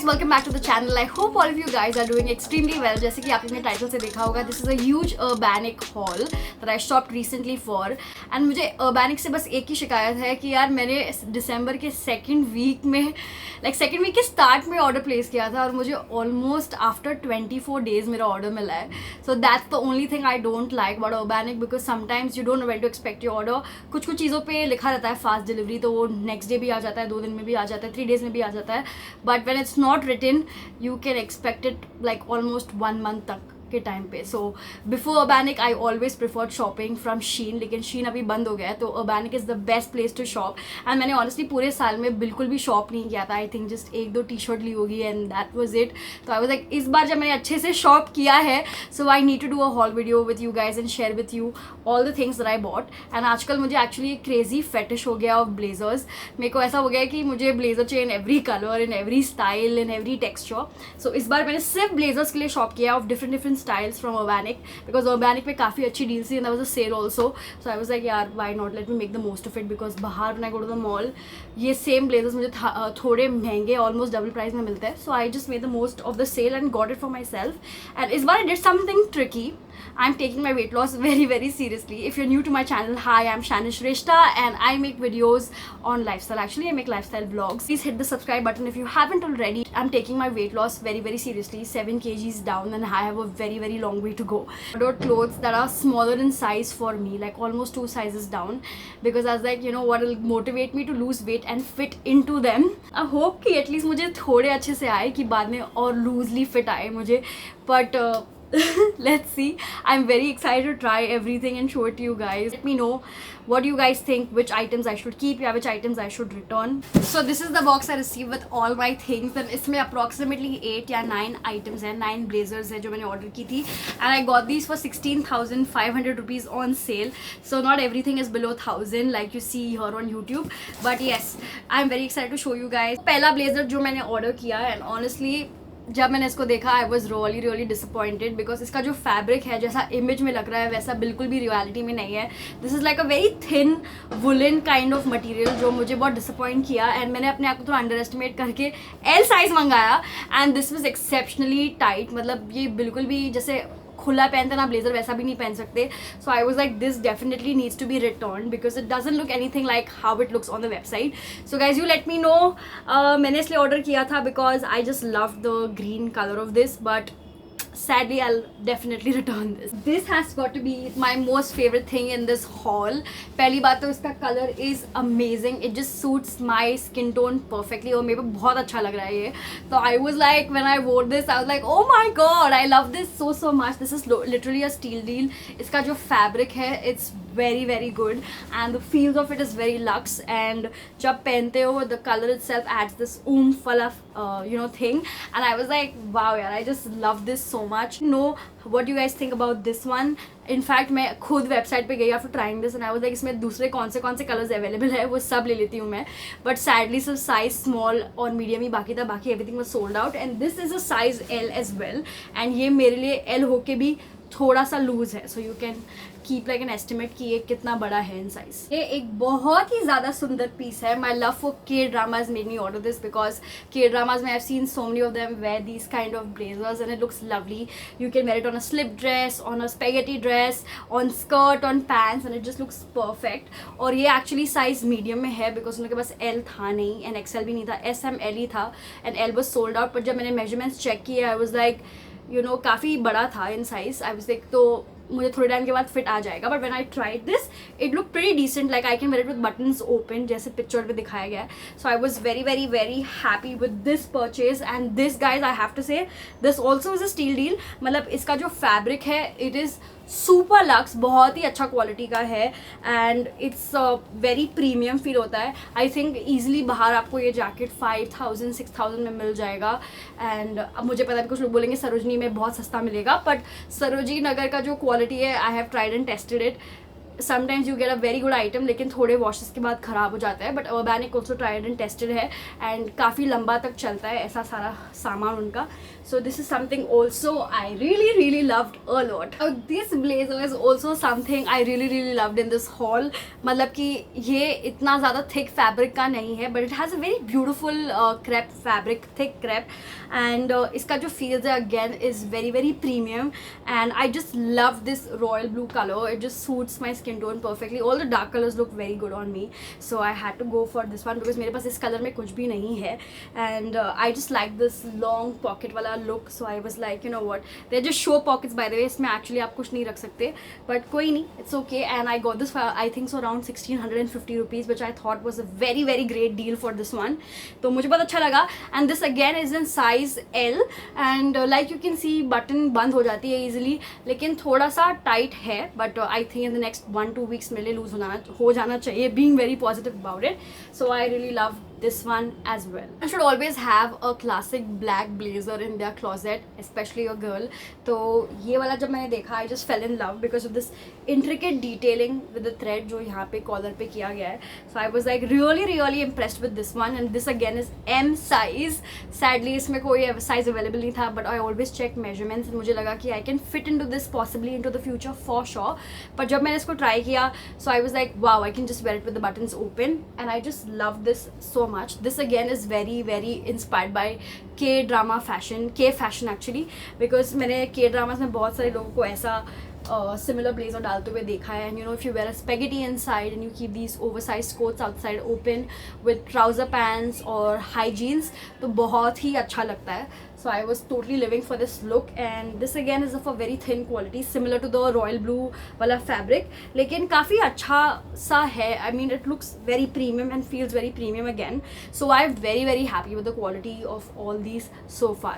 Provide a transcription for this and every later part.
guys, welcome back to the channel. I hope all of you guys are doing extremely well. जैसे कि आपने title से देखा होगा, this is a huge urbanic haul that I shopped recently for. And मुझे urbanic से बस एक ही शिकायत है कि यार मैंने दिसंबर के सेकंड वीक के स्टार्ट में ऑर्डर प्लेस किया था और मुझे ऑलमोस्ट आफ्टर 24 डेज मेरा ऑर्डर मिला है. So that's the only thing I don't like about urbanic because sometimes you don't know when to expect your order. कुछ चीज़ों पे लिखा रहता है फास्ट डिलीवरी, तो वो नेक्स्ट डे भी आ जाता है, 2 दिन में भी आ जाता है, 3 डेज में भी आ जाता है. But when it's not written you can expect it like almost 1 month तक के टाइम पे. So before urbanic I always preferred shopping from Shein, लेकिन शीन अभी बंद हो गया है, तो urbanic is the best place to shop. And मैंने ऑनेस्टली पूरे साल में बिल्कुल भी शॉप नहीं किया था. आई थिंक जस्ट 1-2 टी-शर्ट ली होगी एंड दैट वाज इट. तो आई वाज लाइक इस बार जब मैंने अच्छे से शॉप किया है, so I need to do a haul video with you guys and share with you all the things that I bought. And आजकल मुझे एक्चुअली क्रेजी फेटिश हो गया ऑफ ब्लेजर्स. मेरे को ऐसा हो गया कि मुझे ब्लेजर चाहिए in every colour, in every style, in every texture. So इस बार मैंने सिर्फ ब्लेजर्स के लिए शॉप किया of different styles from urbanic because urbanic पे काफ़ी अच्छी डील थी and there was a sale also. So I was like यार why not, let me make the most of it because बाहर when I go to the mall ये same blazers मुझे थोड़े महंगे ऑलमोस्ट डबल प्राइस में मिलते हैं. So I just made the most of the sale and got it for myself. And इस बार I did something tricky. I'm taking my weight loss very seriously. If you're new to my channel, hi, I'm Shanish Rishta and I make videos on lifestyle. Actually, I make lifestyle vlogs. Please hit the subscribe button if you haven't already. I'm taking my weight loss very seriously. 7 kgs down and I have a very long way to go. I ordered clothes that are smaller in size for me, like almost 2 sizes down, because I was like, you know what will motivate me to lose weight and fit into them. I hope कि at least मुझे थोड़े अच्छे से आए कि बाद में और loosely fit आए मुझे. But let's see. I'm very excited to try everything and show it to you guys. Let me know what you guys think, which items I should keep या which items I should return. So this is the box I received with all my things and इसमें approximately 8 या 9 items हैं, 9 blazers हैं जो मैंने order की थी. And I got these for 16,500 rupees on sale. So not everything is below 1,000 like you see here on YouTube. But yes, I'm very excited to show you guys. पहला blazer जो मैंने order किया and honestly जब मैंने इसको देखा I was really disappointed because इसका जो फैब्रिक है जैसा इमेज में लग रहा है वैसा बिल्कुल भी रियलिटी में नहीं है. This is like a very thin woollen kind of material जो मुझे बहुत डिसअपॉइंट किया. एंड मैंने अपने आप को थोड़ा अंडर एस्टिमेट करके एल साइज़ मंगाया and this was exceptionally tight. मतलब ये बिल्कुल भी जैसे खुला पहनते ना ब्लेजर वैसा भी नहीं पहन सकते. So I was like this definitely needs to be return because it doesn't look anything like how it looks on the website. So guys you let me know. मैंने इसलिए ऑर्डर किया था because I just love the green colour of this, but sadly I'll definitely return this. This has got to be my most favorite thing in this haul. पहली बात तो इसका color is amazing. It just suits my skin tone perfectly और मेरे को बहुत अच्छा लग रहा है ये. तो I was like when I wore this I was like oh my god I love this so much. This is literally a steel deal. इसका जो fabric है it's very good and the feels of it is very luxe and जब पहनते हो the color itself adds this oomph वाला thing and I was like wow यार I just love this so much. Know what you guys think about this one. In fact मैं खुद website पे गई after trying this and I was like इसमें दूसरे कौन से कलर्स अवेलेबल है वो सब ले लेती हूँ मैं. बट सैडली सिर्फ साइज स्मॉल और मीडियम ही बाकी था, बाकी everything was sold out and this is a size L as well. And ये मेरे लिए L होके भी थोड़ा सा लूज है. So you can keep like an estimate कि ये कितना बड़ा है इन साइज. ये एक बहुत ही ज़्यादा सुंदर पीस है. My love for K dramas made me order this because K dramas में I have seen so many of them where these kind of blazers and it looks lovely. You can wear it on a slip dress, on a spaghetti dress, on skirt, on pants and it just looks perfect. और ये actually size medium में है because उनके पास L था नहीं and XL भी नहीं था, SM L ही था and L was sold out. But जब मैंने मेजरमेंट्स चेक किए आई वॉज लाइक काफ़ी बड़ा था in size. I was like तो मुझे थोड़े टाइम के बाद फिट आ जाएगा. But when I tried this it look pretty decent. Like I can wear it with buttons open जैसे पिक्चर पे दिखाया गया है. So I was very happy with this purchase and this guys I have to say this also is a steal deal. मतलब इसका जो fabric है it is super lux, बहुत ही अच्छा क्वालिटी का है and it's very premium feel होता है. आई थिंक ईजिली बाहर आपको ये जैकेट 5,000-6,000 में मिल जाएगा. एंड अब मुझे पता है कुछ लोग बोलेंगे सरोजनी में बहुत सस्ता मिलेगा, बट सरोजनी नगर का जो क्वालिटी है I have tried and tested it. Sometimes you get a very good item लेकिन थोड़े वॉशेस के बाद ख़राब हो जाता है, but Urbanic also tried and tested है एंड काफ़ी लंबा तक चलता है ऐसा सारा सामान उनका. So this is something also I really loved a lot. This blazer is also something I really loved in this haul. मतलब कि ये इतना ज़्यादा thick fabric का नहीं है, but it has a very beautiful crepe fabric, thick crepe, and इसका जो feels है again is very premium, and I just love this royal blue color. It just suits my skin tone perfectly. All the dark colors look very good on me, so I had to go for this one because मेरे पास इस color में कुछ भी नहीं है, and I just like this long pocket वाला look. So I was like, you know what, they're just show pockets by the way. इसमें actually आप कुछ नहीं रख सकते, but कोई नहीं, it's okay. And I got this for I think so around 1650 rupees, which I thought was a very great deal for this one. तो मुझे बहुत अच्छा लगा. And this again is in size L, and like you can see button बंद हो जाती है easily, लेकिन थोड़ा सा tight है, but I think in the next 1-2 weeks मेरे लिए लूज हो जाना चाहिए. Being very positive about it, so I really love this one as well. You should always have a classic black blazer in their closet, especially a girl. तो ये वाला जब मैंने देखा, I just fell in love because of this intricate detailing with the thread जो यहाँ पे collar पे किया गया है. So I was like really impressed with this one, and this again is M size. Sadly इसमें कोई size available नहीं था, but I always check measurements and मुझे लगा कि I can fit into this possibly into the future for sure. पर जब मैंने इसको try किया, so I was like wow, I can just wear it with the buttons open, and I just love this so much. This again is very inspired by K-drama fashion, K-fashion actually, because मैंने K-dramas में बहुत सारे लोगों को ऐसा similar blazer डालते हुए देखा है. And you know, if you wear a spaghetti inside and you keep these oversized coats outside open with trouser pants or high jeans, तो बहुत ही अच्छा लगता है. So I was totally living for this look, and this again is of a very thin quality, similar to the royal blue वाला fabric, लेकिन काफ़ी अच्छा सा है. I mean, it looks very premium and feels very premium again. So I'm very happy with the quality of all these so far.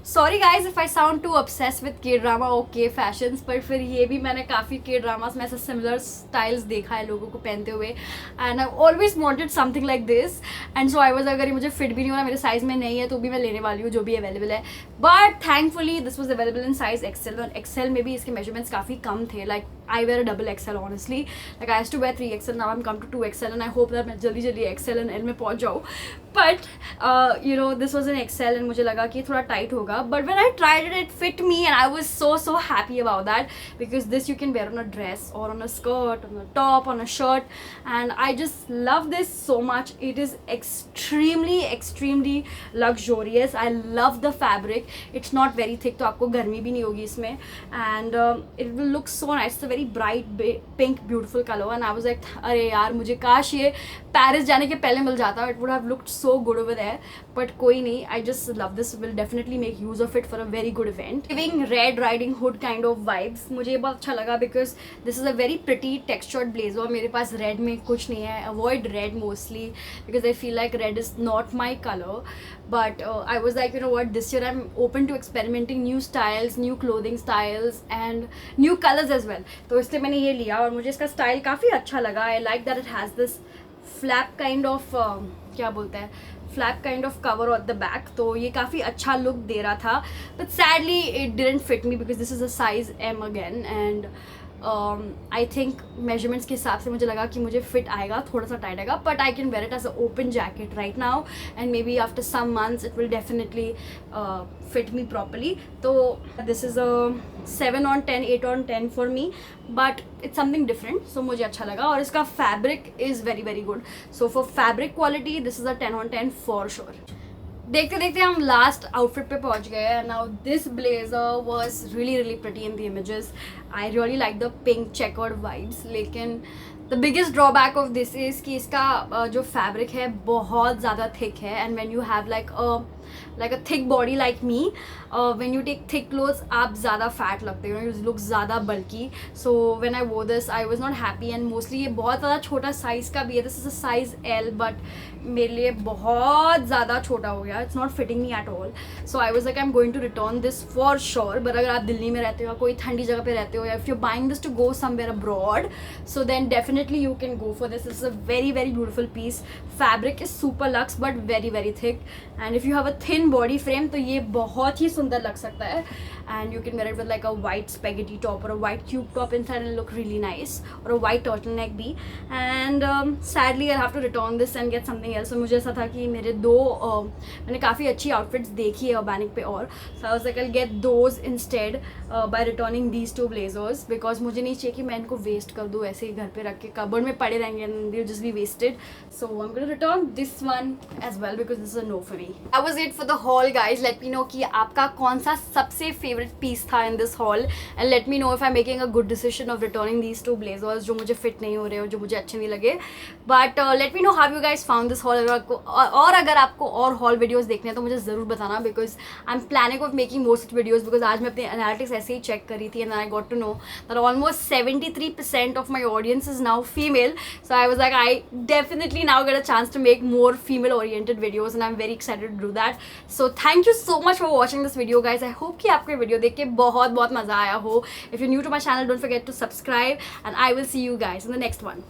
Sorry guys if I sound too obsessed with K-drama or K-fashions, पर फिर ये भी मैंने काफ़ी K-dramas में ऐसा similar styles देखा है लोगों को पहनते हुए, and I've always wanted something like this, and so I was, अगर ये मुझे fit भी नहीं हो रहा, मेरे size में नहीं है, तो भी मैं लेने वाली हूँ जो भी available है. But thankfully this was available in size XL, और XL में भी इसके measurements काफ़ी कम थे. Like I wear a double XL honestly, like I used to wear 3XL, now I'm come to 2XL, and I hope that मैं जल्दी XL and L में पहुँच जाऊँ. But you know, this was an XL and मुझे लगा कि थोड़ा tight होगा, but when I tried it, it fit me, and I was so happy about that, because this you can wear on a dress or on a skirt, on a top, on a shirt, and I just love this so much. It is extremely luxurious. I love the fabric. It's not very thick, तो आपको गर्मी भी नहीं होगी इसमें, and it will look so nice. It's a very bright pink beautiful color, and I was like, अरे यार मुझे काश ये पेरिस जाने के पहले मिल जाता. It would have looked so good over there, but कोई नहीं. I just love this. Will definitely make use of it for a very good event. Giving Red Riding Hood kind of vibes. मुझे ये बहुत अच्छा लगा because this is a very pretty textured blazer. मेरे पास red में कुछ नहीं है. Avoid red mostly because I feel like red is not my color. But I was like, you know what, this year I'm open to experimenting new styles, new clothing styles and new colors as well. तो इसलिए मैंने ये लिया और मुझे इसका style काफ़ी अच्छा लगा. I like that it has this flap kind of क्या बोलते हैं, flap kind of cover at the back, तो ये काफ़ी अच्छा लुक दे रहा था. But sadly it didn't fit me because this is a size M again, and I think measurements के हिसाब से मुझे लगा कि मुझे fit आएगा, थोड़ा सा tight आएगा, but I can wear it as an open jacket right now, and maybe after some months it will definitely fit me properly. So this is a 7 on 10, 8 on 10 for me, but it's something different, so मुझे अच्छा लगा. और इसका fabric is very good. So for fabric quality this is a 10 on 10 for sure. देखते देखते हम last outfit पे पहुंच गए हैं. Now this blazer was really pretty in the images. I really like the pink checkered vibes, लेकिन the biggest drawback of this is कि इसका जो फैब्रिक है बहुत ज़्यादा थिक है, and when you have like a thick body like me, when you take thick clothes आप ज़्यादा फैट लगते हो, यू लुक ज़्यादा बल्कि. सो when I wore this I was not happy, and mostly ये बहुत ज़्यादा छोटा साइज़ का भी है. This is a size L, but मेरे लिए बहुत ज़्यादा छोटा हो गया. It's not fitting me at all. So I was like I am going to return this for sure. But अगर आप दिल्ली में रहते हो, कोई ठंडी जगह पे रहते हो, या if you buying this to go somewhere abroad, so then definitely you can go for this. This is a very beautiful piece. Fabric is super luxe but very thick, and if you have a thin body frame, तो ये बहुत ही सुंदर लग सकता है. And you can wear it with like a white spaghetti top or a white tube top inside and look really nice, or a white turtleneck bhi. And sadly I'll have to return this and get something else. So मुझे ऐसा था कि मेरे दो मैंने काफ़ी अच्छी outfits देखी है Urbanic पे और, so I was like I'll get those instead by returning these two blazers, because मुझे नहीं चाहिए कि मैं इनको waste कर दूँ ऐसे ही घर पे रख के cupboard में पड़े रहेंगे and they'll just be wasted. So I'm gonna return this one as well because this is a no for me. That was it for the haul guys. Let me know कि आपका कौन सा सबसे favorite piece था in this haul, and let me know if I'm making a good decision of returning these two blazers जो मुझे fit नहीं हो रहे और जो मुझे अच्छे नहीं लगे. But let me know how you guys found this haul. और अगर आपको और haul videos देखने हैं तो मुझे ज़रूर बताना, because I'm planning of making more such videos, because आज मैं अपनी analytics ऐसे ही check करी थी and then I got to know that almost 73% of my audience is now female. So I was like I definitely now get a chance to make more female oriented videos and I'm very excited to do that. So thank you so much for watching this video guys. I hope कि आपको video देख के बहुत बहुत मज़ा आया हो. If you're new to my channel, don't forget to subscribe and I will see you guys in the next one.